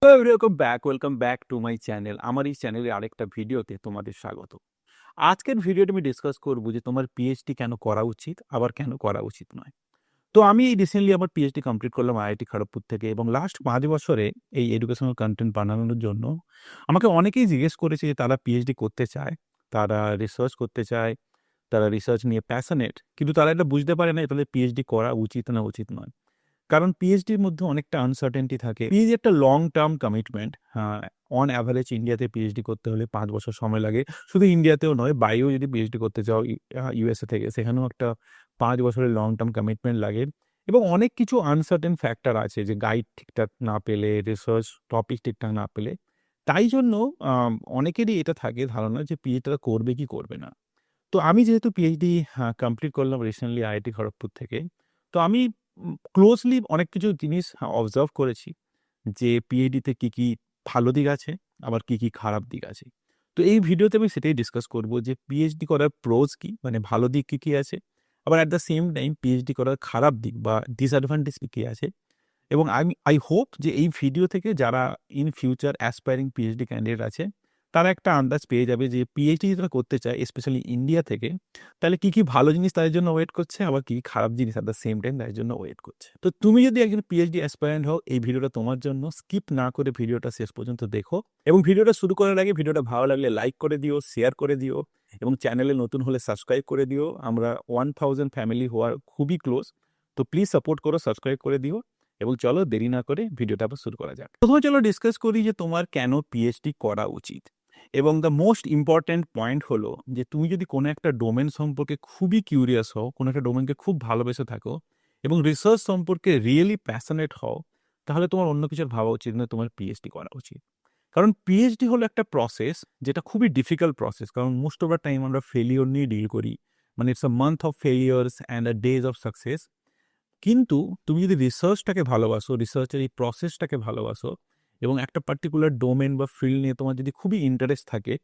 Welcome back to my channel. আমার এই চ্যানেলের আরেকটা ভিডিওতে তোমাদের স্বাগত। আজকের ভিডিওতে আমি ডিসকাস করব যে তোমার পিএইচডি কেন করা উচিত, আবার কেন করা উচিত নয়। তো আমি রিসেন্টলি আমার পিএইচডি কমপ্লিট করলাম আইআইটি খড়গপুর থেকে এবং লাস্ট ৫ বছরে এই এডুকেশনাল কনটেন্ট বানানোর জন্য আমাকে অনেকেই জিজ্ঞেস করেছে যে তারা পিএইচডি করতে চায়, তারা রিসার্চ করতে চায়, তারা রিসার্চ নিয়ে প্যাশনেট, কিন্তু তারা এটা বুঝতে পারে না তাদের পিএইচডি করা উচিত না উচিত নয়। কারণ পিএইচডির মধ্যে অনেকটা আনসার্টেনটি থাকে। পিএইচডি একটা long term commitment. On average ইন্ডিয়াতে পিএইচডি করতে হলে ৫ বছর সময় লাগে। শুধু ইন্ডিয়াতেও নয়, বাইরেও যদি পিএইচডি করতে চাও ইউএসএ থেকে, সেখানেও একটা ৫ বছরের লং টার্ম কমিটমেন্ট লাগে এবং অনেক কিছু আনসার্টেন ফ্যাক্টর আছে যে গাইড ঠিকঠাক না পেলে, রিসার্চ টপিক ঠিকঠাক না পেলে। তাই জন্য অনেকেরই এটা থাকে ধারণা যে পিএইচডিটা করবে কি করবে না। তো আমি যেহেতু পিএইচডি কমপ্লিট করলাম রিসেন্টলি আইআইটি খড়গপুর থেকে। তো আমি ক্লোজলি অনেক কিছু জিনিস অবজার্ভ করেছি যে পিএইচডিতে কি ভালো দিক আছে, আবার কি খারাপ দিক আছে। তো এই ভিডিওতে আমি সেটাই ডিসকাস করব যে পিএইচডি করার প্রোস কি, মানে ভালো দিক কি আছে? আবার at the same time PhD করার খারাপ দিক বা ডিসঅ্যাডভান্টেজ কি আছে? এবং আই হোপ যে এই ভিডিও থেকে যারা in future aspiring PhD candidate আছে, তারা একটা আন্দাজ পেয়ে যাবে যে পিএইচডি যদি তারা করতে চায় স্পেশালি ইন্ডিয়া থেকে, তাহলে কি ভালো জিনিস তাদের জন্য ওয়েট করছে, আবার কি খারাপ জিনিস এট দ্য সেম টাইম তাদের জন্য ওয়েট করছে। তো তুমি যদি একজন পিএইচডি অ্যাসপায়ারেন্ট হও, এই ভিডিওটা তোমার জন্য। স্কিপ না করে ভিডিওটা শেষ পর্যন্ত দেখো এবং ভিডিওটা শুরু করার আগে ভিডিওটা ভালো লাগলে লাইক করে দিও, শেয়ার করে দিও এবং চ্যানেলে নতুন হলে সাবস্ক্রাইব করে দিও। আমরা 1000 ফ্যামিলি হওয়ার খুবই ক্লোজ। তো প্লিজ সাপোর্ট করো, সাবস্ক্রাইব করে দিও এবং চলো দেরি না করে ভিডিওটা আবার শুরু করা যাক। প্রথমে চলো ডিসকাস করি যে তোমার কেন পিএইচডি করা উচিত। এবং দ্য মোস্ট ইম্পর্ট্যান্ট পয়েন্ট হলো যে তুমি যদি কোনো একটা ডোমেন সম্পর্কে খুবই কিউরিয়াস হও, কোনো একটা ডোমেনকে খুব ভালোবেসে থাকো এবং রিসার্চ সম্পর্কে রিয়েলি প্যাশনেট হও, তাহলে তোমার অন্য কিছুর ভাবা উচিত নয়, তোমার পিএইচডি করা উচিত। কারণ পিএইচডি হলো একটা প্রসেস যেটা খুবই ডিফিকাল্ট প্রসেস, কারণ মোস্ট অফ দ্য টাইম আমরা ফেলিওর নিয়ে ডিল করি। মানে it's a month of failures and a days of success. কিন্তু তুমি যদি রিসার্চটাকে ভালোবাসো, রিসার্চের এই প্রসেসটাকে ভালোবাসো এবং একটা পার্টিকুলার ডোমেন বা ফিল্ড নিয়ে তোমার যদি খুবই ইন্টারেস্ট থাকে,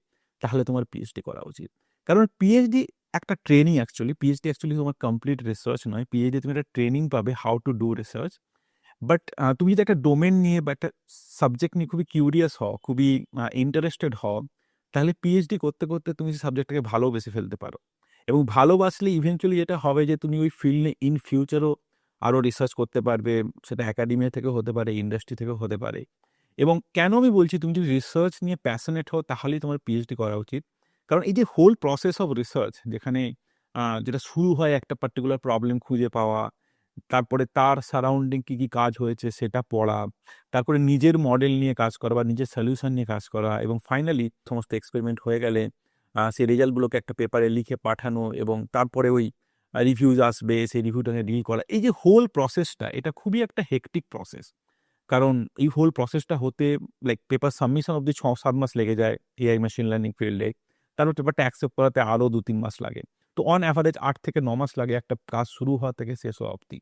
তাহলে তোমার পিএইচডি করা উচিত। কারণ পিএইচডি একটা ট্রেনিং অ্যাকচুয়ালি। পিএইচডি অ্যাকচুয়ালি তোমার কমপ্লিট রিসার্চ নয়। পিএইচডি তুমি একটা ট্রেনিং পাবে how to do research. But তুমি যদি একটা ডোমেন নিয়ে বা একটা সাবজেক্ট নিয়ে খুবই কিউরিয়াস হও, খুবই ইন্টারেস্টেড হও, তাহলে পিএইচডি করতে করতে তুমি সেই সাবজেক্টটাকে ভালোবেসে ফেলতে পারো। এবং ভালোবাসলে ইভেনচুয়ালি যেটা হবে যে তুমি ওই ফিল্ড নিয়ে ইন ফিউচারও আরও রিসার্চ করতে পারবে। সেটা একাডেমিয়া থেকেও হতে পারে, ইন্ডাস্ট্রি থেকেও হতে পারে। এবং কেন আমি বলছি তুমি যদি রিসার্চ নিয়ে প্যাশনেট হও, তাহলেই তোমার পিএইচডি করা উচিত। কারণ এই যে হোল প্রসেস অফ রিসার্চ, যেখানে যেটা শুরু হয় একটা পার্টিকুলার প্রবলেম খুঁজে পাওয়া, তারপরে তার সারাউন্ডিং কি কাজ হয়েছে সেটা পড়া, তারপরে নিজের মডেল নিয়ে কাজ করা বা নিজের সলিউশন নিয়ে কাজ করা এবং ফাইনালি সমস্ত এক্সপেরিমেন্ট হয়ে গেলে সেই রেজাল্টগুলোকে একটা পেপারে লিখে পাঠানো এবং তারপরে ওই রিভিউজ আসবে, সেই রিভিউটাকে ডিল করা। এই যে হোল প্রসেসটা, এটা খুবই একটা হেক্টিক প্রসেস। কারণ এই হোল প্রসেসটা হতে লাইক পেপার সাবমিশন অব্দি ৬-৭ মাস লেগে যায় এআই মেশিন লার্নিং ফিল্ডে। তারপর পেপারটা অ্যাকসেপ্ট করাতে আরও ২-৩ মাস লাগে। তো অন অ্যাভারেজ ৮ থেকে ৯ মাস লাগে একটা কাজ শুরু হওয়া থেকে শেষ হওয়া অব্দি।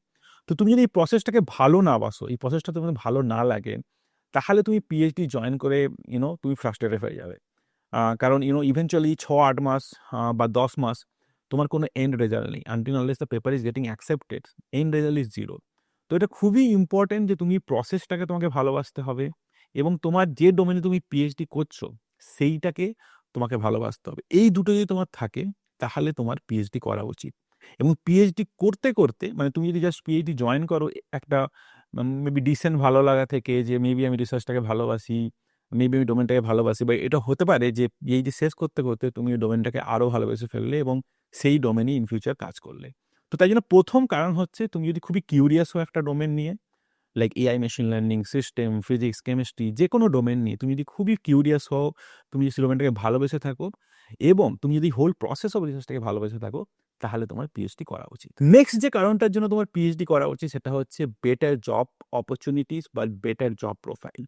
তো তুমি যদি এই প্রসেসটাকে ভালো না বাসো, এই প্রসেসটা তোমার ভালো না লাগে, তাহলে তুমি পিএইচডি জয়েন করে তুমি ফ্রাস্ট্রেটেড হয়ে যাবে। কারণ ইভেনচুয়ালি ৬-৮ মাস বা ১০ মাস তোমার কোনো এন্ড রেজাল্ট নেই। Until unless the paper is getting accepted, end result is 0। তো এটা খুবই ইম্পর্টেন্ট যে তুমি প্রসেসটাকে তোমাকে ভালোবাসতে হবে এবং তোমার যে ডোমেনে তুমি পিএইচডি করছো সেইটাকে তোমাকে ভালোবাসতে হবে। এই দুটো যদি তোমার থাকে, তাহলে তোমার পিএইচডি করা উচিত। এবং পিএইচডি করতে করতে, মানে তুমি যদি জাস্ট পিএইচডি জয়েন করো একটা মেবি ডিসেন্ট ভালো লাগা থেকে, যে মেবি আমি রিসার্চটাকে ভালোবাসি, মেবি আমি ডোমেনটাকে ভালোবাসি, বা এটা হতে পারে যে পিএইচডি শেষ করতে করতে তুমি ডোমেনটাকে আরও ভালোবেসে ফেললে এবং সেই ডোমেনই ইন ফিউচার কাজ করলে। তো তাই জন্য প্রথম কারণ হচ্ছে তুমি যদি খুবই কিউরিয়াস হও একটা ডোমেন নিয়ে, like AI machine learning, system, physics, chemistry, যে কোনো ডোমেন নিয়ে তুমি যদি খুবই কিউরিয়াস হও, তুমি যদি ডোমেনটাকে ভালোবেসে থাকো এবং তুমি যদি হোল প্রসেস অফ রিসার্চটাকে ভালোবেসে থাকো, তাহলে তোমার পিএইচডি করা উচিত। নেক্সট যে কারণটার জন্য তোমার পিএইচডি করা উচিত, সেটা হচ্ছে বেটার জব অপরচুনিটিস বা বেটার জব প্রোফাইল।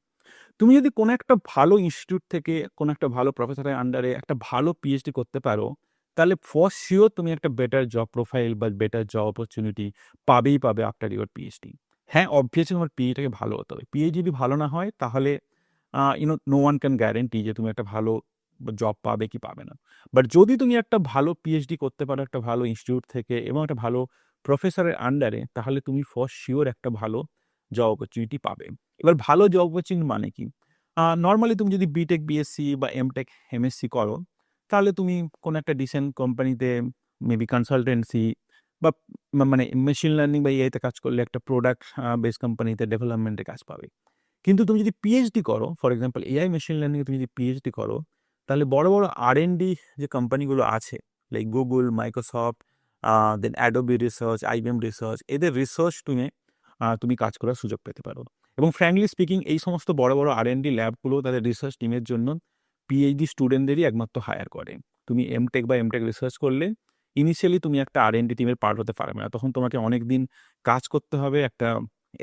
তুমি যদি কোনো একটা ভালো ইনস্টিটিউট থেকে, কোনো একটা ভালো প্রফেসরের আন্ডারে একটা ভালো পিএইচডি করতে পারো, তাহলে ফর শিওর তুমি একটা বেটার জব প্রোফাইল বা বেটার জব অপরচুনিটি পাবেই পাবে আফটার ইউর পিএইচডি। হ্যাঁ, অবভিয়াসলি তোমার পিএইচডিটাকে ভালো হতে হবে। পিএইচডি যদি ভালো না হয়, তাহলে নো ওয়ান ক্যান গ্যারেন্টি যে তুমি একটা ভালো জব পাবে কি পাবে না। বাট যদি তুমি একটা ভালো পিএইচডি করতে পারো একটা ভালো ইনস্টিটিউট থেকে এবং একটা ভালো প্রফেসরের আন্ডারে, তাহলে তুমি ফর শিওর একটা ভালো জব অপরচুনিটি পাবে। এবার ভালো জব অপরচুনিটি মানে কি? নরমালি তুমি যদি বিটেক, বিএসসি বা এমটেক, এমএসসি করো, তাহলে তুমি কোনো একটা ডিসেন্ট কোম্পানিতে মেবি কনসালটেন্সি বা মানে মেশিন লার্নিং বা এআই তে কাজ করলে একটা প্রোডাক্ট বেস কোম্পানিতে ডেভেলপমেন্টে কাজ পাবে। কিন্তু তুমি যদি পিএইচডি করো, for example AI machine learning এ তুমি যদি পিএইচডি করো, তাহলে বড়, বড় আর&ডি যে কোম্পানিগুলো আছে, লাইক Google, Microsoft, দেন Adobe রিসার্চ, IBM রিসার্চ, এদের রিসার্চ টিমে তুমি কাজ করার সুযোগ পেতে পারো। এবং ফ্র্যাঙ্কলি স্পিকিং এই সমস্ত বড়, বড় আর&ডি ল্যাবগুলো তাদের রিসার্চ টিমের জন্য পিএইচডি স্টুডেন্টদেরই একমাত্র হায়ার করে। তুমি এমটেক বা এমটেক রিসার্চ করলে ইনিশিয়ালি তুমি একটা আর&ডি টিমের পার্ট হতে পারবে না। তখন তোমাকে অনেকদিন কাজ করতে হবে, একটা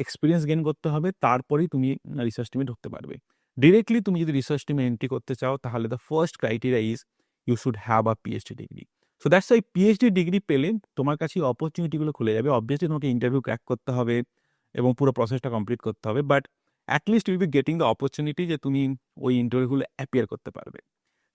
এক্সপেরিয়েন্স গেইন করতে হবে, তারপরেই তুমি রিসার্চ টিমে ঢুকতে পারবে। ডিরেক্টলি তুমি যদি রিসার্চ টিমে এন্ট্রি করতে চাও, তাহলে the first criteria is you should have a PhD degree. So that's why PhD degree পেলে তোমার কাছে এই অপরচুনিটিগুলো খুলে যাবে। অবভিয়াসলি তোমাকে ইন্টারভিউ ক্র্যাক করতে হবে এবং পুরো প্রসেসটা কমপ্লিট করতে হবে। But at least you will be getting the opportunity যে তুমি ওই ইন্টারভিউগুলো অ্যাপিয়ার করতে পারবে।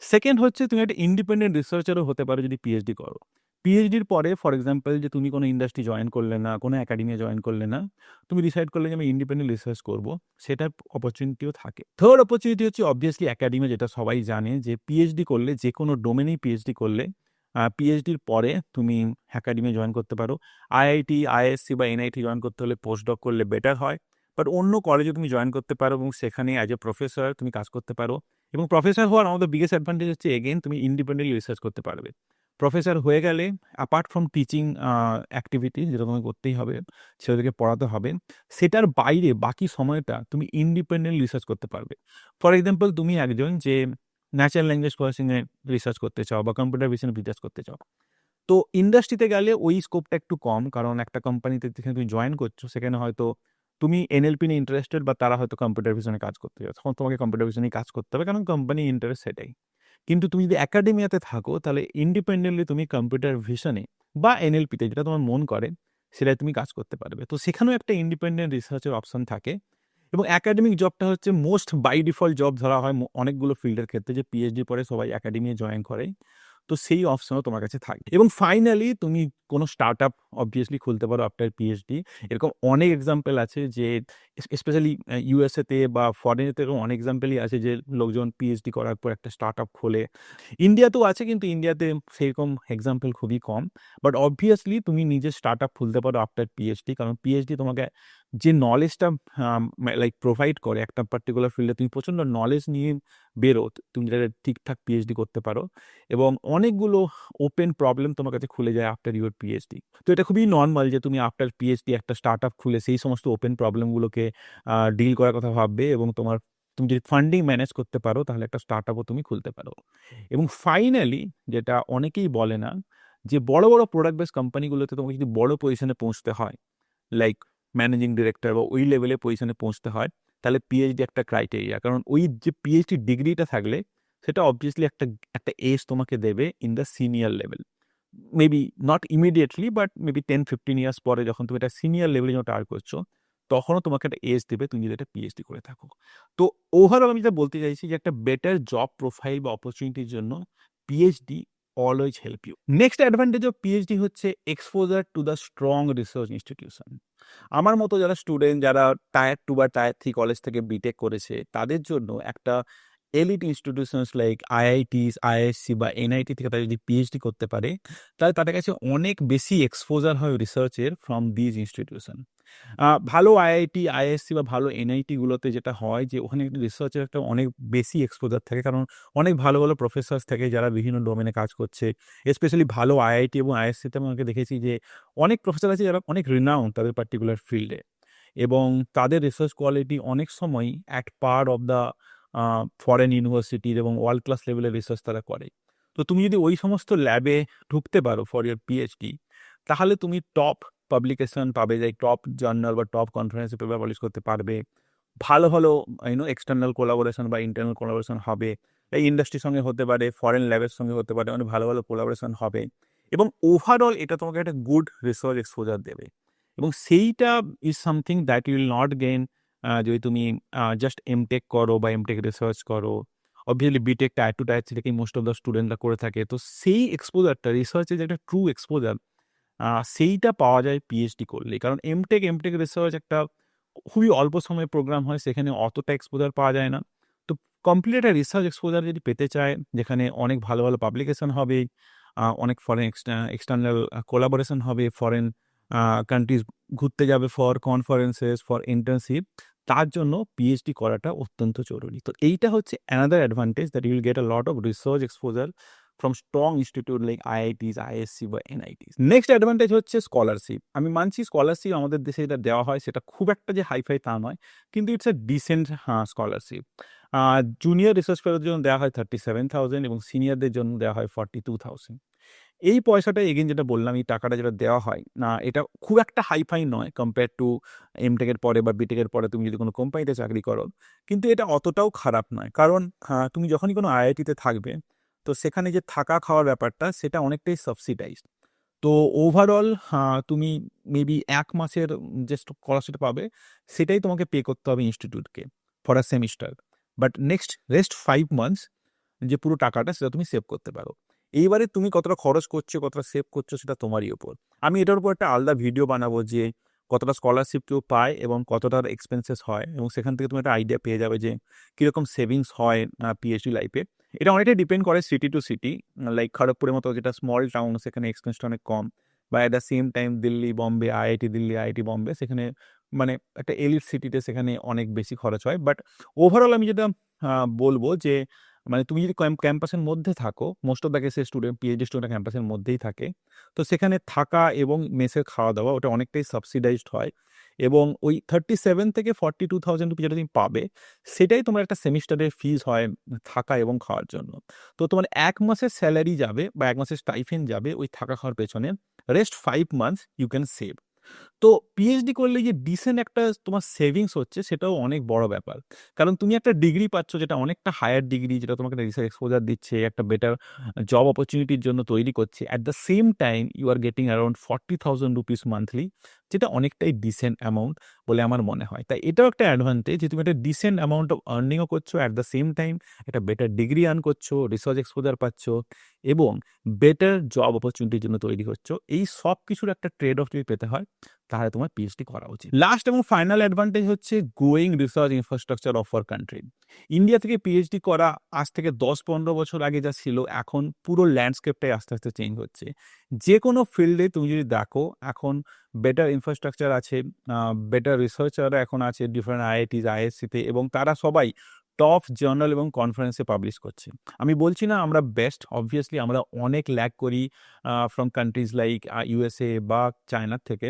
সেকেন্ড হচ্ছে তুমি একটা ইন্ডিপেন্ডেন্ট রিসার্চারও হতে পারো যদি পিএইচডি করো। পিএইচডির পরে ফর এক্সাম্পল যে তুমি কোনো ইন্ডাস্ট্রি জয়েন করলে না, কোনো একাডেমিয়া জয়েন করলে না, তুমি ডিসাইড করলে যে আমি ইন্ডিপেন্ডেন্ট রিসার্চ করবো, সেটার অপরচুনিটিও থাকে। থার্ড অপরচুনিটি হচ্ছে অবভিয়াসলি একাডেমিয়া, যেটা সবাই জানে যে পিএইচডি করলে, যে কোনো ডোমেনেই পিএইচডি করলে, পিএইচডির পরে তুমি একাডেমিয়া জয়েন করতে পারো। আইআইটি, আইএসসি বা এনআইটি জয়েন করতে হলে পোস্ট ডক করলে বেটার হয়। বাট অন্য কলেজে তুমি জয়েন করতে পারো এবং সেখানে অ্যাজ এ প্রফেসর তুমি কাজ করতে পারো। এবং প্রফেসর হওয়ার আমাদের বিগেস্ট অ্যাডভান্টেজ হচ্ছে এগেইন তুমি ইন্ডিপেন্ডেন্টলি রিসার্চ করতে পারবে। প্রফেসর হয়ে গেলে অ্যাপার্ট ফ্রম টিচিং অ্যাক্টিভিটি যেটা তোমাকে করতেই হবে, ছেলেদেরকে পড়াতে হবে, সেটার বাইরে বাকি সময়টা তুমি ইন্ডিপেন্ডেন্ট রিসার্চ করতে পারবে। ফর এক্সাম্পল তুমি একজন যে ন্যাচারাল ল্যাঙ্গুয়েজ প্রসেসিংয়ে রিসার্চ করতে চাও বা কম্পিউটার ভিশনে রিসার্চ করতে চাও, তো ইন্ডাস্ট্রিতে গেলে ওই স্কোপটা একটু কম, কারণ একটা কোম্পানিতে যেখানে তুমি জয়েন করছো সেখানে হয়তো তুমি এনএলপি নিয়ে ইন্টারেস্টেড বা তারা হয়তো কম্পিউটার ভিশনে কাজ করতে চায়, তখন তোমাকে কম্পিউটার ভিশনেই কাজ করতে হবে, কারণ কোম্পানি ইন্টারেস্ট সেটাই। কিন্তু তুমি যদি একাডেমিয়াতে থাকো, তাহলে ইন্ডিপেন্ডেন্টলি তুমি কম্পিউটার ভিশনে বা এনএলপিতে যেটা তোমার মন করে সেটাই তুমি কাজ করতে পারবে। তো সেখানেও একটা ইন্ডিপেন্ডেন্ট রিসার্চের অপশন থাকে। এবং একাডেমিক জবটা হচ্ছে মোস্ট বাই ডিফল্ট জব ধরা হয় অনেকগুলো ফিল্ডের ক্ষেত্রে, যে পিএইচডি পরে সবাই একাডেমিয়ে জয়েন করে। তো সেই অপশনও তোমার কাছে থাকে। এবং ফাইনালি তুমি কোনো স্টার্টআপ অবভিয়াসলি খুলতে পারো আফটার পিএইচডি। এরকম অনেক এক্সাম্পল আছে যে স্পেশালি ইউএসএতে বা ফরেনেতে এরকম অনেক এক্সাম্পলই আছে যে লোকজন পিএইচডি করার পর একটা স্টার্টআপ খোলে। ইন্ডিয়াতেও আছে, কিন্তু ইন্ডিয়াতে সেরকম এক্সাম্পল খুবই কম। বাট অবভিয়াসলি তুমি নিজের স্টার্টআপ খুলতে পারো আফটার পিএইচডি, কারণ পিএইচডি তোমাকে যে নলেজটা লাইক প্রোভাইড করে একটা পার্টিকুলার ফিল্ডে, তুমি প্রচণ্ড নলেজ নিয়ে বেরো, তুমি যাতে ঠিকঠাক পিএইচডি করতে পারো এবং অনেকগুলো ওপেন প্রবলেম তোমার কাছে খুলে যায় আফটার ইউর পিএইচডি। তো এটা খুবই নর্মাল যে তুমি আফটার পিএইচডি একটা স্টার্টআপ খুলে সেই সমস্ত ওপেন প্রবলেমগুলোকে ডিল করার কথা ভাববে, এবং তুমি যদি ফান্ডিং ম্যানেজ করতে পারো, তাহলে একটা স্টার্টআপও তুমি খুলতে পারো। এবং ফাইনালি যেটা অনেকেই বলে না, যে বড়, বড় প্রোডাক্ট বেস কোম্পানিগুলোতে তোমাকে যদি বড় পজিশনে পৌঁছতে হয়, লাইক ম্যানেজিং ডিরেক্টর বা ওই লেভেলে পজিশনে পৌঁছতে হয়, তাহলে পিএইচডি একটা ক্রাইটেরিয়া। কারণ ওই যে পিএইচডি ডিগ্রিটা থাকলে সেটা অবভিয়াসলি একটা একটা এজ তোমাকে দেবে in the senior level. Maybe not immediately, but maybe 10-15 years পরে যখন তুমি একটা সিনিয়র লেভেলে যখন টার করছো, তখনও তোমাকে একটা এজ দেবে তুমি যদি একটা পিএইচডি করে থাকো। তো ওভারঅল আমি যেটা বলতে চাইছি যে একটা বেটার জব প্রোফাইল বা অপরচুনিটির জন্য PhD always help you. Next advantage of PhD হচ্ছে exposure to the strong research institution. আমার মতো যারা স্টুডেন্ট, যারা টায়ার 2 বা টায়ার 3 কলেজ থেকে বিটেক করেছে, তাদের জন্য একটা এলিট ইনস্টিটিউশনস লাইক আইআইটিস, আইআইএসসি বা এনআইটি থেকে তারা যদি পিএইচডি করতে পারে, তাহলে তাদের কাছে অনেক বেশি এক্সপোজার হয় রিসার্চের ফ্রম দিজ ইনস্টিটিউশন। ভালো আইআইটি, আইআইএসসি বা ভালো এনআইটিগুলোতে যেটা হয় যে ওখানে একটা রিসার্চের একটা অনেক বেশি এক্সপোজার থাকে, কারণ অনেক ভালো ভালো প্রফেসর্স থাকে যারা বিভিন্ন ডোমেনে কাজ করছে। স্পেশালি ভালো আইআইটি এবং আইআইএসসিতে আমি দেখেছি যে অনেক প্রফেসর আছে যারা অনেক রিনাউন্ড তাদের পার্টিকুলার ফিল্ডে, এবং তাদের রিসার্চ কোয়ালিটি অনেক সময় at per of the foreign ইউনিভার্সিটির এবং ওয়ার্ল্ড ক্লাস লেভেলের রিসার্চ তারা করে। তো তুমি যদি ওই সমস্ত ল্যাবে ঢুকতে পারো ফর ইয়ার পিএইচডি, তাহলে তুমি টপ পাবলিকেশন পাবে, যে টপ জার্নাল বা টপ কনফারেন্সে পেপার পাবলিশ করতে পারবে। ভালো ভালো এক্সটার্নাল কোলাবোরেশন বা ইন্টারনাল কোলাবোরেশন হবে। এই ইন্ডাস্ট্রির সঙ্গে হতে পারে, ফরেন ল্যাবের সঙ্গে হতে পারে, অনেক ভালো ভালো কোলাবোরেশন হবে। এবং ওভারঅল এটা তোমাকে একটা গুড রিসার্চ এক্সপোজার দেবে। এবং সেইটা is something that you will not gain যদি তুমি জাস্ট এমটেক করো বা এমটেক রিসার্চ করো। অবভিয়াসলি বিটেক টায়ার 2 টায়ার 3 থেকেই মোস্ট অফ দ্য স্টুডেন্টরা করে থাকে। তো সেই এক্সপোজারটা, রিসার্চের যে একটা ট্রু এক্সপোজার, সেইটা পাওয়া যায় পিএইচডি করলেই। কারণ এমটেক রিসার্চ একটা খুবই অল্প সময়ের প্রোগ্রাম হয়, সেখানে অতটা এক্সপোজার পাওয়া যায় না। তো কমপ্লিট একটা রিসার্চ এক্সপোজার যদি পেতে চায়, যেখানে অনেক ভালো, ভালো পাবলিকেশন হবে, অনেক ফরেন এক্সটার্নাল কোলাবোরেশন হবে, ফরেন কান্ট্রিজ ঘুরতে যাবে ফর কনফারেন্সেস, ফর ইন্টার্নশিপ, তার জন্য পিএইচডি করাটা অত্যন্ত জরুরি। তো এইটা হচ্ছে another advantage that you will get a lot of research exposure from strong institute like IITs, ISC বা এনআইটিস। নেক্সট অ্যাডভান্টেজ হচ্ছে স্কলারশিপ। আমি মানছি স্কলারশিপ আমাদের দেশে যেটা দেওয়া হয় সেটা খুব একটা যে হাইফাই তা নয়, কিন্তু it's a decent scholarship. Junior research ফেলোর জন্য দেওয়া হয় 37,000 এবং সিনিয়রদের জন্য দেওয়া হয় 42,000। এই পয়সাটা এগেইন যেটা বললাম, এই টাকাটা যেটা দেওয়া হয় না, এটা খুব একটা হাই-ফাই নয় কম্পেয়ার টু এমটেক এর পরে বা বিটেক এর পরে তুমি যদি কোনো কোম্পানিতে চাকরি করো। কিন্তু এটা অতটাও খারাপ নয়। কারণ তুমি যখনই কোনো আইআইটিতে থাকবে, তো সেখানে যে থাকা খাওয়ার ব্যাপারটা সেটা অনেকটাই সাবসিডাইজড। তো ওভারঅল তুমি মেবি ১ মাসের যে স্কলারশিপটা পাবে, সেটাই তোমাকে পে করতে হবে ইনস্টিটিউটকে for a semester. But next rest 5 months যে পুরো টাকাটা সেটা তুমি সেভ করতে পারো। এইবারে তুমি কতটা খরচ করছো, কতটা সেভ করছো সেটা তোমারই উপর। আমি এটার উপর একটা আলাদা ভিডিও বানাবো যে কতটা স্কলারশিপ কেউ পায় এবং কতটার এক্সপেন্সেস হয়, এবং সেখান থেকে তুমি একটা আইডিয়া পেয়ে যাবে যে কিরকম সেভিংস হয় পিএইচডি লাইফে। এটা অনেকটাই ডিপেন্ড করে সিটি টু সিটি। লাইক খড়গপুরের মতো যেটা স্মল টাউন, সেখানে এক্সপেন্সটা অনেক কম। বা at the same time Delhi, Bombay, IIT Delhi, IIT Bombay, সেখানে মানে একটা এলিট সিটিতে সেখানে অনেক বেশি খরচ হয়। বাট ওভারঅল আমি যেটা বলবো যে মানে তুমি যদি ক্যাম্পাসের মধ্যে থাকো, মোস্ট অফ দ্য কেসে স্টুডেন্ট, পিএইচডি স্টুডেন্ট ক্যাম্পাসের মধ্যেই থাকে, তো সেখানে থাকা এবং মেসের খাওয়া দাওয়া ওটা অনেকটাই সাবসিডাইজড হয়। এবং ওই 37 থেকে 42,000 রুপি যেটা তুমি পাবে, সেটাই তোমার একটা সেমিস্টারের ফিজ হয় থাকা এবং খাওয়ার জন্য। তো তোমার ১ মাসের স্যালারি যাবে বা ১ মাসের স্টাইফেন্ড যাবে ওই থাকা খাওয়ার পেছনে। Rest 5 months you can save. তো পিএইচডি করলে যে ডিসেন্ট একটা তোমার সেভিংস হচ্ছে, সেটাও অনেক বড় ব্যাপার। কারণ তুমি একটা ডিগ্রি পাচ্ছ যেটা অনেকটা হায়ার ডিগ্রি, যেটা তোমাকে একটা রিসার্চ এক্সপোজার দিচ্ছে, একটা বেটার জব অপরচুনিটির জন্য তৈরি করছে। At the same time you are getting around 40,000 rupees monthly, যেটা অনেকটাই ডিসেন্ট অ্যামাউন্ট বলে আমার মনে হয়। তাই এটাও একটা অ্যাডভান্টেজ যে তুমি একটা ডিসেন্ট অ্যামাউন্ট অফ আর্নিংও করছো, অ্যাট দ্য সেম টাইম একটা বেটার ডিগ্রি আর্ন করছো, রিসার্চ এক্সপোজার পাচ্ছ এবং বেটার জব অপরচুনিটির জন্য তৈরি হচ্ছ। এই সব কিছুর একটা ট্রেড অফ যদি পেতে হয়, তাহলে তোমার পিএইচডি করা উচিত। লাস্ট এবং ফাইনাল অ্যাডভান্টেজ হচ্ছে growing research infrastructure of our country. India থেকে পিএইচডি করা আজ থেকে ১০-১৫ বছর আগে যা ছিল, এখন পুরো ল্যান্ডস্কেপটাই আস্তে আস্তে চেঞ্জ হচ্ছে। যে কোনো ফিল্ডে তুমি যদি দেখো, এখন বেটার ইনফ্রাস্ট্রাকচার আছে, বেটার রিসার্চাররা এখন আছে ডিফারেন্ট আইআইটিস, আইএসসিতে, এবং তারা সবাই টপ জার্নাল এবং কনফারেন্সে পাবলিশ করছে। আমি বলছি না আমরা বেস্ট, অবভিয়াসলি আমরা অনেক ল্যাগ করি ফ্রম কান্ট্রিজ লাইক ইউএসএ বা চায়নার থেকে,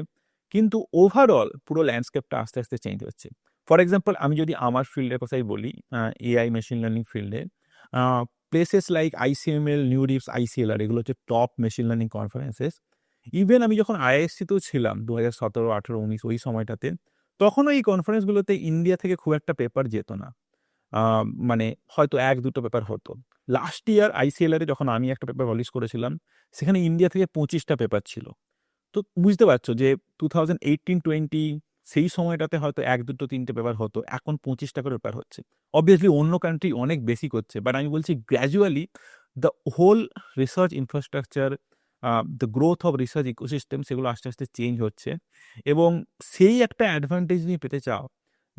কিন্তু ওভারঅল পুরো ল্যান্ডস্কেপটা আস্তে আস্তে চেঞ্জ হচ্ছে। ফর এক্সাম্পল, আমি যদি আমার ফিল্ডের কথাই বলি, এআই মেশিন লার্নিং ফিল্ডে প্লেসেস লাইক আইসিএমএল, নিউরিপস, আইসিএলআর, এগুলো হচ্ছে top machine learning conferences. Even আমি যখন আইআইএসসিতেও ছিলাম 2017, 18, 19 ওই সময়টাতে, তখনও এই কনফারেন্সগুলোতে ইন্ডিয়া থেকে খুব একটা পেপার যেত না। মানে হয়তো ১-২টো পেপার হতো। লাস্ট ইয়ার আইসিএলআর এ যখন আমি একটা পেপার পাবলিশ করেছিলাম, সেখানে ইন্ডিয়া থেকে ২৫টা পেপার ছিল। তো বুঝতে পারছো যে 2018-20 সেই সময়টাতে হয়তো ১-২-৩টে পেপার হতো, এখন ২৫টা করে পেপার হচ্ছে। অবভিয়াসলি অন্য কান্ট্রি অনেক বেশি করছে, বাট আমি বলছি gradually the whole research infrastructure, the growth of research ecosystem, সেগুলো আস্তে আস্তে চেঞ্জ হচ্ছে। এবং সেই একটা অ্যাডভান্টেজ তুমি পেতে চাও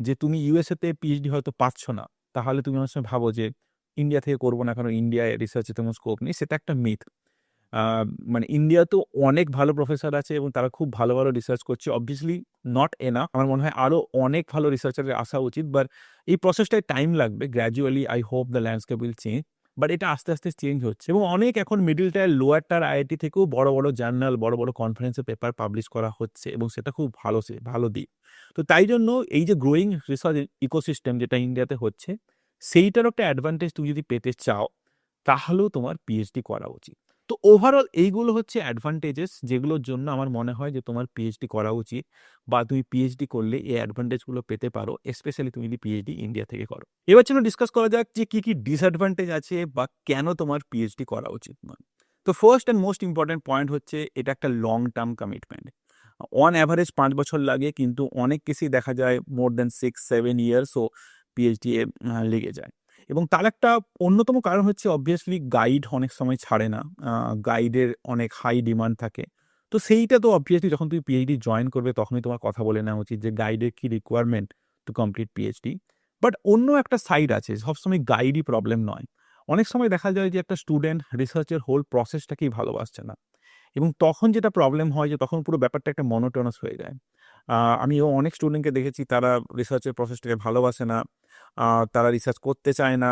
যে তুমি ইউএসএতে পিএইচডি হয়তো পাচ্ছ না, তাহলে তুমি অনেক সময় ভাবো যে ইন্ডিয়া থেকে করবো না, কারণ ইন্ডিয়ায় রিসার্চে তেমন স্কোপ নেই। সেটা একটা মিথ। মানে ইন্ডিয়াতেও অনেক ভালো প্রফেসর আছে এবং তারা খুব ভালো, ভালো রিসার্চ করছে। Obviously not enough. আমার মনে হয় আরো অনেক ভালো রিসার্চারের আসা উচিত। বাট এই প্রসেসটায় টাইম লাগবে। Gradually I hope the landscape will change. But এটা আস্তে, আস্তে চেঞ্জ হচ্ছে এবং অনেক এখন middle tyre, lower tyre IIT থেকেও বড়, বড় জার্নাল, বড়, বড় কনফারেন্সে পেপার পাবলিশ করা হচ্ছে এবং সেটা খুব ভালো দিক। তো তাই জন্য এই যে গ্রোয়িং রিসার্চ ইকোসিস্টেম যেটা ইন্ডিয়াতে হচ্ছে, সেইটারও একটা অ্যাডভান্টেজ তুমি যদি পেতে চাও, তাহলেও তোমার পিএইচডি করা উচিত। তো ওভারঅল এইগুলো হচ্ছে অ্যাডভান্টেজেস, যেগুলোর জন্য আমার মনে হয় যে তোমার পিএইচডি করা উচিত, বা তুমি পিএইচডি করলে এই অ্যাডভান্টেজগুলো পেতে পারো, স্পেশালি তুমি যদি পিএইচডি ইন্ডিয়া থেকে করো। এবার চলো ডিসকাস করা যাক যে কি কি ডিসঅ্যাডভান্টেজ আছে বা কেন তোমার পিএইচডি করা উচিত নয়। তো first and most important point হচ্ছে এটা একটা long term commitment. On average ৫ বছর লাগে, কিন্তু অনেক কেসেই দেখা যায় মোর দ্যান 6-7 ইয়ার্সও পিএইচডি এ লেগে যায়। এবং তার একটা অন্যতম কারণ হচ্ছে অবভিয়াসলি গাইড অনেক সময় ছাড়ে না। গাইডের অনেক হাই ডিমান্ড থাকে। তো সেইটা তো অবভিয়াসলি যখন তুমি পিএইচডি জয়েন করবে তখনই তোমার কথা বলে নেওয়া উচিত যে গাইডের কি requirement to complete PhD. But অন্য একটা সাইড আছে, সবসময় গাইডই প্রবলেম নয়। অনেক সময় দেখা যায় যে একটা স্টুডেন্ট রিসার্চের হোল প্রসেসটাকেই ভালোবাসছে না, এবং তখন যেটা প্রবলেম হয় যে তখন পুরো ব্যাপারটা একটা মনোটোনাস হয়ে যায়। আমিও অনেক স্টুডেন্টকে দেখেছি তারা রিসার্চের প্রসেসটাকে ভালোবাসে না, তারা রিসার্চ করতে চায় না,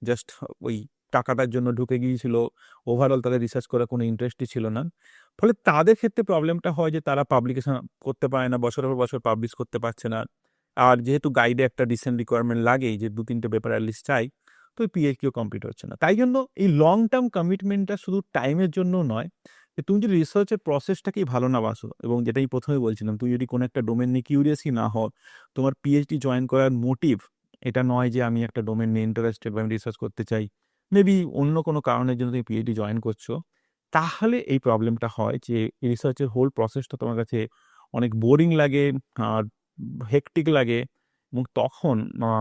জাস্ট ওই টাকাটার জন্য ঢুকে গিয়েছিল, ওভারঅল তাদের রিসার্চ করার কোনো ইন্টারেস্টই ছিল না। ফলে তাদের ক্ষেত্রে প্রবলেমটা হয় যে তারা পাবলিকেশন করতে পারে না, বছরের পর বছর পাবলিশ করতে পারছে না। আর যেহেতু গাইডে একটা ডিসেন্ট রিকোয়ারমেন্ট লাগেই যে ২-৩টে পেপার অ্যাটলিস্ট চাই, তো ওই পিএইচডিও কমপ্লিট হচ্ছে না। তাই জন্য এই লং টার্ম কমিটমেন্টটা শুধু টাইমের জন্য নয়, যে তুমি যদি রিসার্চের প্রসেসটাকেই ভালো না বাসো, এবং যেটাই প্রথমে বলছিলাম, তুমি যদি কোনো একটা ডোমেন নিয়ে কিউরিয়াসই না হও, তোমার পিএইচডি জয়েন করার মোটিভ এটা নয় যে আমি একটা ডোমেন নিয়ে ইন্টারেস্টেড বা আমি রিসার্চ করতে চাই, মেবি অন্য কোনো কারণের জন্য তুমি পিএইচডি জয়েন করছো, তাহলে এই প্রবলেমটা হয় যে রিসার্চের হোল প্রসেসটা তোমার কাছে অনেক বোরিং লাগে, আর হেকটিক লাগে, এবং তখন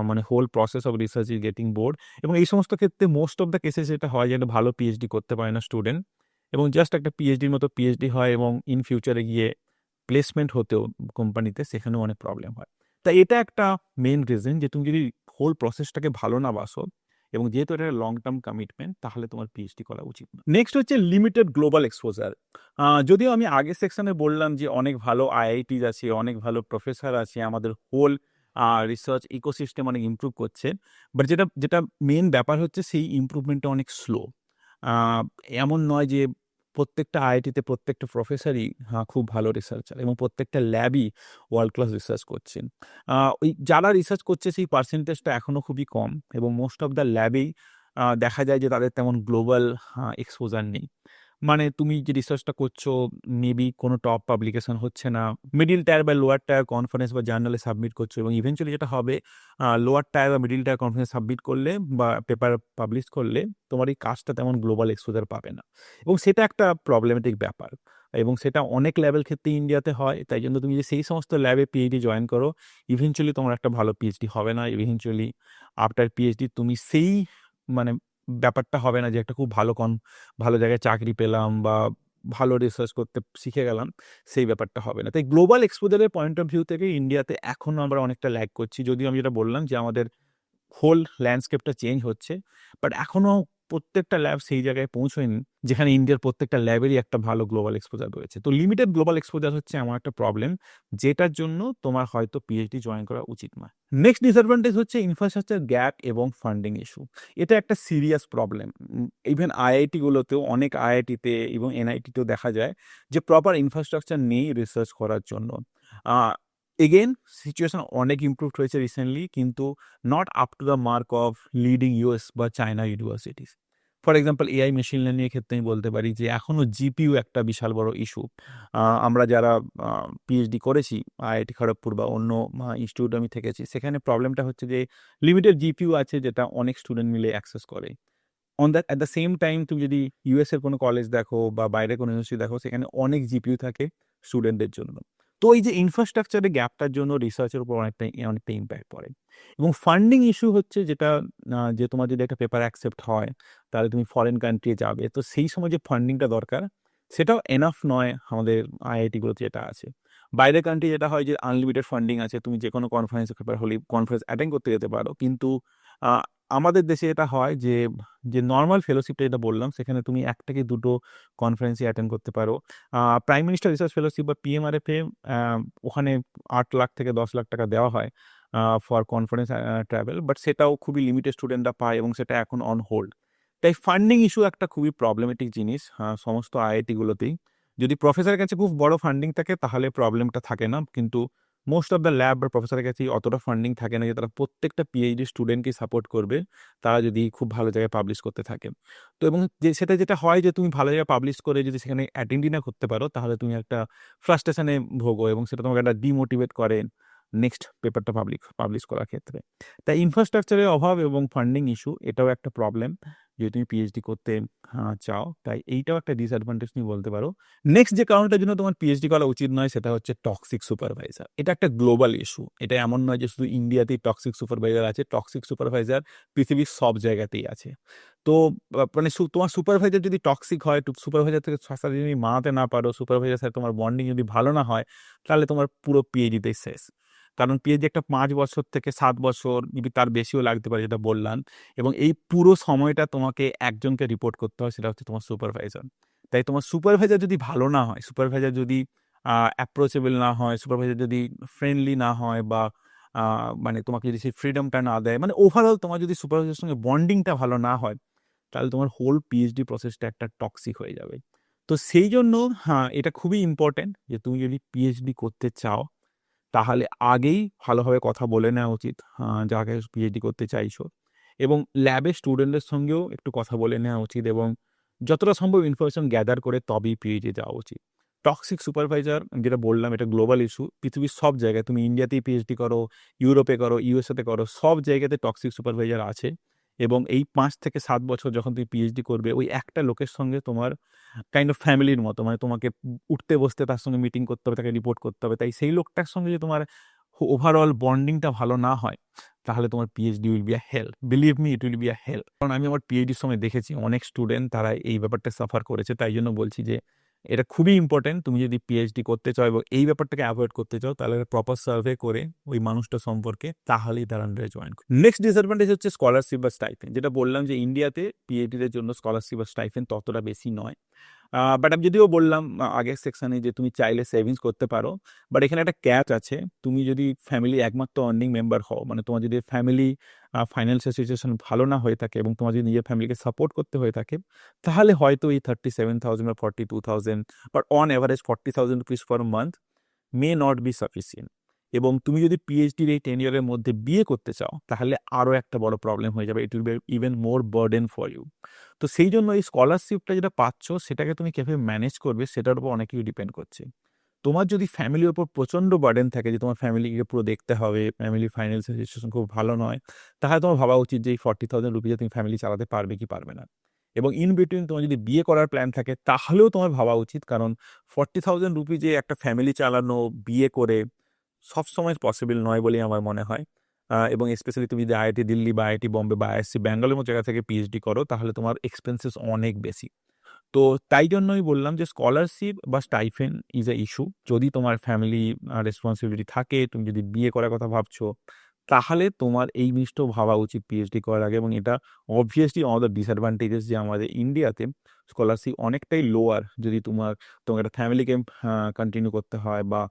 মানে whole process of research is getting bored. এবং এই সমস্ত ক্ষেত্রে মোস্ট অফ দ্য কেসেস যেটা হয় যে একটা ভালো পিএইচডি করতে পারে না স্টুডেন্ট, এবং জাস্ট একটা পিএইচডির মতো পিএইচডি হয়, এবং ইন ফিউচারে গিয়ে প্লেসমেন্ট হতেও কোম্পানিতে সেখানেও অনেক প্রবলেম হয়। তাই এটা একটা মেন রিজন যে তুমি যদি হোল প্রসেসটাকে ভালো না বাসো, এবং যেহেতু এটা লং টার্ম কমিটমেন্ট, তাহলে তোমার পিএইচডি করা উচিত না। নেক্সট হচ্ছে লিমিটেড গ্লোবাল এক্সপোজার। যদিও আমি আগের সেকশনে বললাম যে অনেক ভালো আইআইটিজ আছে, অনেক ভালো প্রফেসর আছে, আমাদের হোল রিসার্চ ইকোসিস্টেম অনেক ইমপ্রুভ করছে, বাট যেটা যেটা মেন ব্যাপার হচ্ছে সেই ইমপ্রুভমেন্টটা অনেক স্লো। এমন নয় যে প্রত্যেকটা আইআইটিতে প্রত্যেকটা প্রফেসরই খুব ভালো রিসার্চার, এবং প্রত্যেকটা ল্যাবই ওয়ার্ল্ড ক্লাস রিসার্চ করছেন। ওই যারা রিসার্চ করছে সেই পার্সেন্টেজটা এখনও খুবই কম, এবং মোস্ট অফ দ্য ল্যাবেই দেখা যায় যে তাদের তেমন গ্লোবাল এক্সপোজার নেই। মানে তুমি যে রিসার্চটা করছো, মেবি কোনো টপ পাবলিকেশন হচ্ছে না, মিডিল টায়ার বা লোয়ার টায়ার কনফারেন্স বা জার্নালে সাবমিট করছো, এবং ইভেনচুয়ালি যেটা হবে, লোয়ার টায়ার বা মিডিল টায়ার কনফারেন্স সাবমিট করলে বা পেপার পাবলিশ করলে তোমার এই কাজটা তেমন গ্লোবাল এক্সপোজার পাবে না, এবং সেটা একটা প্রবলেমেটিক ব্যাপার, এবং সেটা অনেক লেভেল ক্ষেত্রে ইন্ডিয়াতে হয়। তাই জন্য তুমি যে সেই সমস্ত ল্যাবে পিএইচডি জয়েন করো, ইভেনচুয়ালি তোমার একটা ভালো পিএইচডি হবে না। ইভেনচুয়ালি আফটার পিএইচডি তুমি সেই মানে ব্যাপারটা হবে না যে একটা খুব ভালো জায়গায় চাকরি পেলাম বা ভালো রিসার্চ করতে শিখে গেলাম, সেই ব্যাপারটা হবে না। তাই গ্লোবাল এক্সপোজারের পয়েন্ট অফ ভিউ থেকে ইন্ডিয়াতে এখনও আমরা অনেকটা ল্যাগ করছি। যদিও আমি যেটা বললাম যে আমাদের হোল ল্যান্ডস্কেপটা চেঞ্জ হচ্ছে, বাট এখনও প্রত্যেকটা ল্যাব সেই জায়গায় পৌঁছয়নি যেখানে ইন্ডিয়ার প্রত্যেকটা ল্যাবেরই একটা ভালো গ্লোবাল এক্সপোজার রয়েছে। তো লিমিটেড গ্লোবাল এক্সপোজার হচ্ছে এমন একটা প্রবলেম যেটার জন্য তোমার হয়তো পিএইচডি জয়েন করা উচিত নয়। নেক্সট ডিসঅ্যাডভান্টেজ হচ্ছে ইনফ্রাস্ট্রাকচার গ্যাপ এবং ফান্ডিং ইস্যু। এটা একটা সিরিয়াস প্রবলেম। ইভেন আইআইটিগুলোতেও, অনেক আইআইটিতে এবং এনআইটিতেও দেখা যায় যে প্রপার ইনফ্রাস্ট্রাকচার নেই রিসার্চ করার জন্য। এগেন সিচুয়েশন অনেক ইমপ্রুভড হয়েছে রিসেন্টলি, কিন্তু not up to the mark of leading US বা China universities. For example AI machine learning এর ক্ষেত্রে আমি বলতে পারি যে এখনও জিপিইউ একটা বিশাল বড় ইস্যু। আমরা যারা পিএইচডি করেছি আইআইটি খড়গপুর বা অন্য ইনস্টিটিউট আমি থেকেছি, সেখানে প্রবলেমটা হচ্ছে যে লিমিটেড জিপিইউ আছে যেটা অনেক স্টুডেন্ট মিলে অ্যাক্সেস করে। অ্যাট দ্য সেম টাইম তুমি যদি ইউএস এর কোনো কলেজ দেখো বা বাইরে কোনো ইউনিভার্সিটি দেখো, সেখানে অনেক জিপিইউ থাকে স্টুডেন্টদের জন্য। তো এই যে ইনফ্রাস্ট্রাকচারের গ্যাপটার জন্য রিসার্চের উপর অনেকটা ইম্প্যাক্ট পড়ে। এবং ফান্ডিং ইস্যু হচ্ছে যেটা, যে তোমার যদি একটা পেপার অ্যাকসেপ্ট হয়, তাহলে তুমি ফরেন কান্ট্রি যাবে, তো সেই সময় যে ফান্ডিংটা দরকার সেটাও এনাফ নয় আমাদের আইআইটিগুলোতে যেটা আছে। বাইরের কান্ট্রি যেটা হয় যে আনলিমিটেড ফান্ডিং আছে, তুমি যে কোনো কনফারেন্সের পেপার হলে কনফারেন্স অ্যাটেন্ড করতে যেতে পারো, কিন্তু আমাদের দেশে এটা হয় যে যে নর্মাল ফেলোশিপটা যেটা বললাম, সেখানে তুমি ১ থেকে ২টো কনফারেন্সই অ্যাটেন্ড করতে পারো। প্রাইম মিনিস্টার রিসার্চ ফেলোশিপ বা পিএমআরএফ-এ ওখানে ৮ লাখ থেকে ১০ লাখ টাকা দেওয়া হয় ফর কনফারেন্স ট্রাভেল, বাট সেটাও খুবই লিমিটেড স্টুডেন্টরা পায়, এবং সেটা এখন অন হোল্ড। তাই ফান্ডিং ইস্যু একটা খুবই প্রবলেমেটিক জিনিস সমস্ত আইআইটিগুলোতেই। যদি প্রফেসরের কাছে খুব বড় ফান্ডিং থাকে তাহলে প্রবলেমটা থাকে না, কিন্তু মোস্ট অফ দ্য ল্যাব বা প্রফেসরের কাছেই অতটা ফান্ডিং থাকে না যে তারা প্রত্যেকটা পিএইচডি স্টুডেন্টকে সাপোর্ট করবে, তারা যদি খুব ভালো জায়গায় পাবলিশ করতে থাকে। তো এবং সেটা যেটা হয় যে তুমি ভালো জায়গায় পাবলিশ করে যদি সেখানে অ্যাটেন্ডই না করতে পারো, তাহলে তুমি একটা ফ্রাস্ট্রেশনে ভোগো, এবং সেটা তোমাকে একটা ডিমোটিভেট করে নেক্সট পেপারটা পাবলিশ করার ক্ষেত্রে। তাই ইনফ্রাস্ট্রাকচারের অভাব এবং ফান্ডিং ইস্যু এটাও একটা প্রবলেম যদি তুমি পিএইচডি করতে চাও, তাই এইটাও একটা ডিসঅ্যাডভান্টেজ তুমি বলতে পারো। নেক্সট যে কারণটার জন্য তোমার পিএইচডি করা উচিত নয় সেটা হচ্ছে টক্সিক সুপারভাইজার। এটা একটা গ্লোবাল ইস্যু। এটা এমন নয় যে শুধু ইন্ডিয়াতেই টক্সিক সুপারভাইজার আছে। টক্সিক সুপারভাইজার পৃথিবীর সব জায়গাতেই আছে। তো মানে তোমার সুপারভাইজার যদি টক্সিক হয়, সুপারভাইজার থেকে সাথে যদি মানাতে না পারো, সুপারভাইজার সাথে তোমার বন্ডিং যদি ভালো না হয়, তাহলে তোমার পুরো পিএইচডিতেই শেষ। কারণ পিএইচডি একটা 5 বছর থেকে 7 বছর, মেবি তার বেশিও লাগতে পারে, যেটা বললাম। এবং এই পুরো সময়টা তোমাকে একজনকে রিপোর্ট করতে হয়, সেটা হচ্ছে তোমার সুপারভাইজার। তাই তোমার সুপারভাইজার যদি ভালো না হয়, সুপারভাইজার যদি অ্যাপ্রোচেবল না হয়, সুপারভাইজার যদি ফ্রেন্ডলি না হয়, বা মানে তোমাকে যদি সেই ফ্রিডমটা না দেয়, মানে ওভারঅল তোমার যদি সুপারভাইজারের সঙ্গে বন্ডিংটা ভালো না হয়, তাহলে তোমার হোল পিএইচডি প্রসেসটা একটা টক্সিক হয়ে যাবে। তো সেই জন্য এটা খুবই ইম্পর্টেন্ট যে তুমি যদি পিএইচডি করতে চাও, তাহলে আগেই ভালোভাবে কথা বলে নেওয়া উচিত যাকে পিএইচডি করতে চাইছো, এবং ল্যাবের স্টুডেন্টদের সঙ্গেও একটু কথা বলে নেওয়া উচিত, এবং যতটা সম্ভব ইনফরমেশন গ্যাদার করে তবেই পিএইচডি যাওয়া উচিত। টক্সিক সুপারভাইজার যেটা বললাম, এটা গ্লোবাল ইস্যু। পৃথিবীর সব জায়গায়, তুমি ইন্ডিয়াতেই পিএইচডি করো, ইউরোপে করো, ইউএসএতে করো, সব জায়গাতে টক্সিক সুপারভাইজার আছে। এবং এই 5 থেকে 7 বছর যখন তুমি পিএইচডি করবে, ওই একটা লোকের সঙ্গে তোমার কাইন্ড অফ ফ্যামিলির মতো, মানে তোমাকে উঠতে বসতে তার সঙ্গে মিটিং করতে হবে, তাকে রিপোর্ট করতে হবে। তাই সেই লোকটার সঙ্গে যে তোমার ওভারঅল বন্ডিংটা ভালো না হয়, তাহলে তোমার PhD will be a hell. Believe me, it will be a hell. কারণ আমি আমার পিএইচডির সময় দেখেছি অনেক স্টুডেন্ট তারা এই ব্যাপারটা সাফার করেছে। তাই জন্য বলছি যে এটা খুবই ইম্পর্টেন্ট। তুমি যদি পিএইচডি করতে চাও এবং এই ব্যাপারটাকে অ্যাভয়েড করতে চাও, তাহলে প্রপার সার্ভে করে ওই মানুষটা সম্পর্কে, তাহলেই তার আন্ডারে জয়েন করো। নেক্সট ডিসঅ্যাডভান্টেজ হচ্ছে স্কলারশিপ বা স্টাইপেন্ড। যেটা বললাম যে ইন্ডিয়াতে পিএইচডির জন্য স্কলারশিপ বা স্টাইপেন্ড ততটা বেশি নয়। বাট আমি যদিও বললাম আগের সেকশনে যে তুমি চাইলে সেভিংস করতে পারো, বাট এখানে একটা ক্যাচ আছে। তুমি যদি ফ্যামিলি একমাত্র আর্নিং মেম্বার হও, মানে তোমার যদি ফ্যামিলি ফাইন্যান্সিয়াল সিচুয়েশন ভালো না হয়ে থাকে, এবং তোমার যদি নিজের ফ্যামিলিকে সাপোর্ট করতে হয়ে থাকে, তাহলে হয়তো এই 37,000 বা 42,000, but on average 40,000 rupees per month may not be sufficient. এবং তুমি যদি পিএইচডির এই 10 ইয়ারের মধ্যে বিয়ে করতে চাও, তাহলে আরও একটা বড় প্রবলেম হয়ে যাবে। It will be even more burden for you. তো সেই জন্য এই স্কলারশিপটা যেটা পাচ্ছ, সেটাকে তুমি কিভাবে ম্যানেজ করবে, সেটার উপর অনেক কিছু ডিপেন্ড করছে। তোমার যদি ফ্যামিলির উপর প্রচণ্ড বার্ডেন থাকে, যে তোমার ফ্যামিলিকে পুরো দেখতে হবে, ফ্যামিলি ফাইন্যান্সিয়াল সিচুয়েশন খুব ভালো নয়, তাহলে তোমার ভাবা উচিত যে এই 40,000 রুপিজে তুমি ফ্যামিলি চালাতে পারবে কি পারবে না। এবং ইন বিটুইন তোমার যদি বিয়ে করার প্ল্যান থাকে, তাহলেও তোমার ভাবা উচিত, কারণ 40,000 রুপিজে একটা ফ্যামিলি চালানো বিয়ে করে সবসময় পসিবল নয় বলেই আমার মনে হয়। এবং স্পেশালি তুমি যদি আইআইটি দিল্লি বা আইআইটি বম্বে বা আইআইএসসি ব্যাঙ্গালোর মতো জায়গা থেকে পিএইচডি করো, তাহলে তোমার এক্সপেন্সেস অনেক বেশি। তো তাই জন্যই বললাম যে স্কলারশিপ বা স্টাইফেন্ড ইজ এ ইস্যু। যদি তোমার ফ্যামিলি রেসপন্সিবিলিটি থাকে, তুমি যদি বিয়ে করার কথা ভাবছো, তাহলে তোমার এই জিনিসটাও ভাবা উচিত পিএইচডি করার আগে। এবং এটা অবভিয়াসলি আমাদের ডিসঅ্যাডভান্টেজেস, যে আমাদের ইন্ডিয়াতে স্কলারশিপ অনেকটাই লোয়ার যদি তোমাকে একটা ফ্যামিলিকে কন্টিনিউ করতে হয়, বা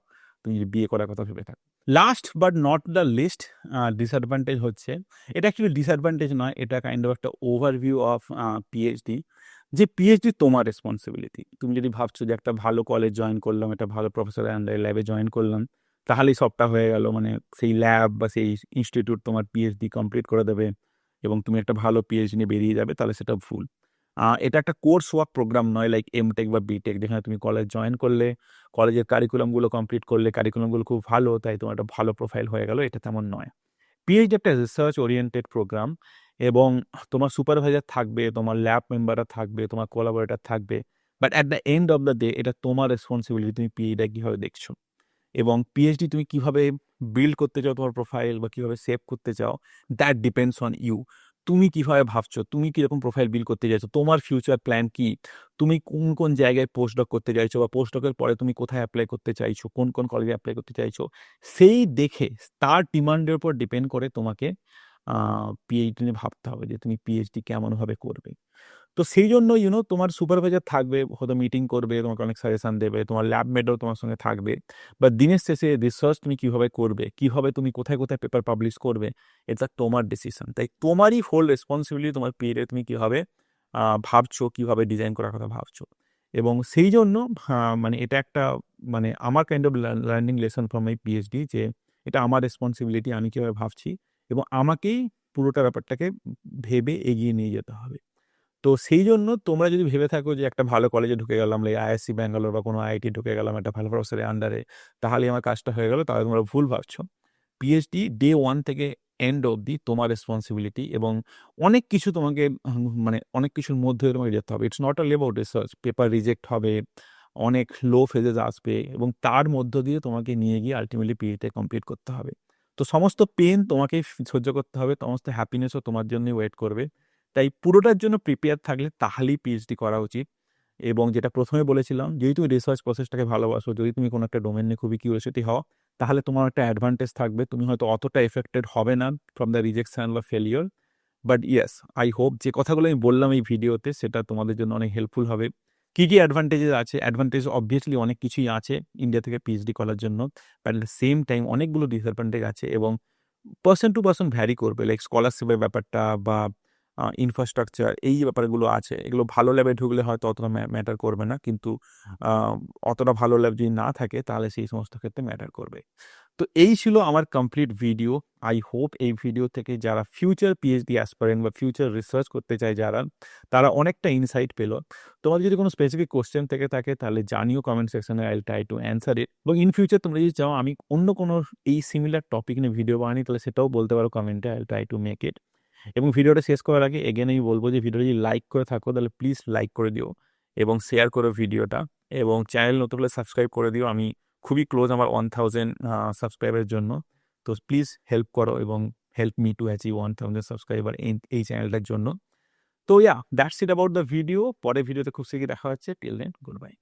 তুমি যদি বিয়ে করার কথা ভেবে থাকো। Last but not the least disadvantage হচ্ছে, এটা অ্যাকচুয়ালি ডিসঅ্যাডভান্টেজ নয়, এটা কাইন্ড অফ একটা ওভারভিউ অফ পিএইচডি, যে পিএইচডি তোমার রেসপন্সিবিলিটি। তুমি যদি ভাবছো যে একটা ভালো কলেজ জয়েন করলাম, একটা ভালো প্রফেসর আন্ডারে ল্যাবে জয়েন করলাম, তাহলেই সবটা হয়ে গেল, মানে সেই ল্যাব বা সেই ইনস্টিটিউট তোমার পিএইচডি কমপ্লিট করে দেবে এবং তুমি একটা ভালো পিএইচডি নিয়ে বেরিয়ে যাবে, তাহলে সেটা ভুল। এটা একটা কোর্স ওয়ার্ক প্রোগ্রাম নয়, লাইক এমটেক বা বিটেক, যেখানে তুমি কলেজ জয়েন করলে, কলেজের কারিকুলামগুলো কমপ্লিট করলে, কারিকুলামগুলো খুব ভালো, তাই তোমার একটা ভালো প্রোফাইল হয়ে গেল। এটা তেমন নয়। পিএইচডি একটা রিসার্চ ওরিয়েন্টেড প্রোগ্রাম, এবং তোমার সুপারভাইজার থাকবে, তোমার ল্যাব মেম্বাররা থাকবে, তোমার কোলাবোরেটর থাকবে, but at the end of the day এটা তোমার রেসপন্সিবিলিটি, তুমি পিএইচডি কীভাবে দেখছো। এবং পিএইচডি তুমি কিভাবে বিল্ড করতে চাও তোমার প্রোফাইল, বা কিভাবে সেভ করতে চাও, দ্যাট ডিপেন্ডস অন ইউ। তুমি কিভাবে ভাবছো, তুমি কিরকম প্রোফাইল বিল্ড করতে চাইছো, তোমার ফিউচার প্ল্যান কি, তুমি কোন কোন জায়গায় পোস্ট ডক করতে চাইছো, বা পোস্ট ডকের পরে তুমি কোথায় অ্যাপ্লাই করতে চাইছো, কোন কোন কলেজে অ্যাপ্লাই করতে চাইছো, সেই দেখে তার ডিমান্ডের উপর ডিপেন্ড করে তোমাকে পিএইচডি নিয়ে ভাবতে হবে যে তুমি পিএইচডি কেমনভাবে করবে। তো সেই জন্য তোমার সুপারভাইজার থাকবে, হয়তো মিটিং করবে, তোমাকে অনেক সাজেশন দেবে, তোমার ল্যাব মেটও তোমার সঙ্গে থাকবে, বা দিনের শেষে রিসার্চ তুমি কিভাবে করবে, কিভাবে তুমি কোথায় কোথায় পেপার পাবলিশ করবে, এটা তোমার ডিসিশন। তাই তোমারই হোল রেসপন্সিবিলিটি তোমার পিরিয়ডে তুমি কিভাবে ভাবছো, কিভাবে ডিজাইন করার কথা ভাবছো। এবং সেই জন্য মানে এটা একটা, মানে আমার kind of learning lesson from my PhD, যে এটা আমার রেসপন্সিবিলিটি, আমি কিভাবে ভাবছি, এবং আমাকেই পুরোটা ব্যাপারটাকে ভেবে এগিয়ে নিয়ে যেতে হবে। তো সেই জন্য তোমরা যদি ভেবে থাকো যে একটা ভালো কলেজে ঢুকে গেলাম, লাইক আইআইএসসি ব্যাঙ্গালোর বা কোনো আইআইটি ঢুকে গেলাম একটা ভালো প্রফেসরের আন্ডারে, তাহলেই আমার কাজটা হয়ে গেল, তাহলে তোমরা ভুল ভাবছো। পিএইচডি ডে 1 থেকে এন্ড অবধি তোমার রেসপন্সিবিলিটি এবং অনেক কিছু তোমাকে মানে অনেক কিছুর মধ্যে তোমাকে যেতে হবে। It's not only about research. Paper reject হবে, অনেক লো ফেজেস আসবে এবং তার মধ্য দিয়ে তোমাকে নিয়ে গিয়ে আল্টিমেটলি পিএইচডি কমপ্লিট করতে হবে। তো সমস্ত পেইন তোমাকেই সহ্য করতে হবে, সমস্ত হ্যাপিনেসও তোমার জন্যই ওয়েট করবে। তাই পুরোটার জন্য প্রিপেয়ার থাকলে তাহলেই পিএইচডি করা উচিত। এবং যেটা ১ম এ বলেছিলাম, যদি তুমি রিসার্চ প্রসেসটাকে ভালোবাসো, যদি তুমি কোনো একটা ডোমেন নিয়ে খুবই কিউরিওসিটি হও, তাহলে তোমার একটা অ্যাডভান্টেজ থাকবে। তুমি হয়তো অতটা এফেক্টেড হবে না ফ্রম দ্য রিজেকশন বা failure. But yes, I hope যে কথাগুলো আমি বললাম এই ভিডিওতে সেটা তোমাদের জন্য অনেক হেল্পফুল হবে। কী, কী অ্যাডভান্টেজেস আছে? অ্যাডভান্টেজ অবভিয়াসলি অনেক কিছুই আছে ইন্ডিয়া থেকে পিএইচডি করার জন্য। But at the same time অনেকগুলো ডিসঅ্যাডভান্টেজ আছে এবং পারসন টু পারসন ভ্যারি করবে। লাইক স্কলারশিপের ব্যাপারটা বা ইনফ্রাস্ট্রাকচার, এই যে ব্যাপারগুলো আছে, এগুলো ভালো ল্যাবে ঢুকলে হয়তো অতটা ম্যাটার করবে না। কিন্তু আ অতটা ভালো ল্যাব যদি না থাকে তাহলে সেই সমস্ত ক্ষেত্রে ম্যাটার করবে। তো এই ছিল আমার কমপ্লিট ভিডিও। আই হোপ এই ভিডিও থেকে যারা ফিউচার পিএইচডি অ্যাসপারেন্ট বা ফিউচার রিসার্চ করতে চায় যারা, তারা অনেকটা ইনসাইট পেল। তোমার যদি কোনো স্পেসিফিক কোয়েশ্চেন থেকে থাকে তাহলে জানিও কমেন্ট সেকশনে। I will try to answer it. এবং ইন ফিউচার তোমরা যদি চাও আমি অন্য কোনো এই সিমিলার টপিক নিয়ে ভিডিও বানাই তাহলে সেটাও বলতে পারো কমেন্টে। I will try to make it. এবং ভিডিওটা শেষ করার আগে এগেন আমি বলব যে ভিডিওটা যদি লাইক করে থাকো তাহলে প্লিজ লাইক করে দিও এবং শেয়ার করো ভিডিওটা, এবং চ্যানেল নতুন হলে সাবস্ক্রাইব করে দিও। আমি খুবই ক্লোজ আমার 1000 সাবস্ক্রাইবারের জন্য। তো প্লিজ হেল্প করো এবং help me to achieve 1000 subscriber এই চ্যানেলটার জন্য। তো that's it about the video. পরের ভিডিওতে খুব শীঘ্রই দেখা হচ্ছে। Till then, good bye.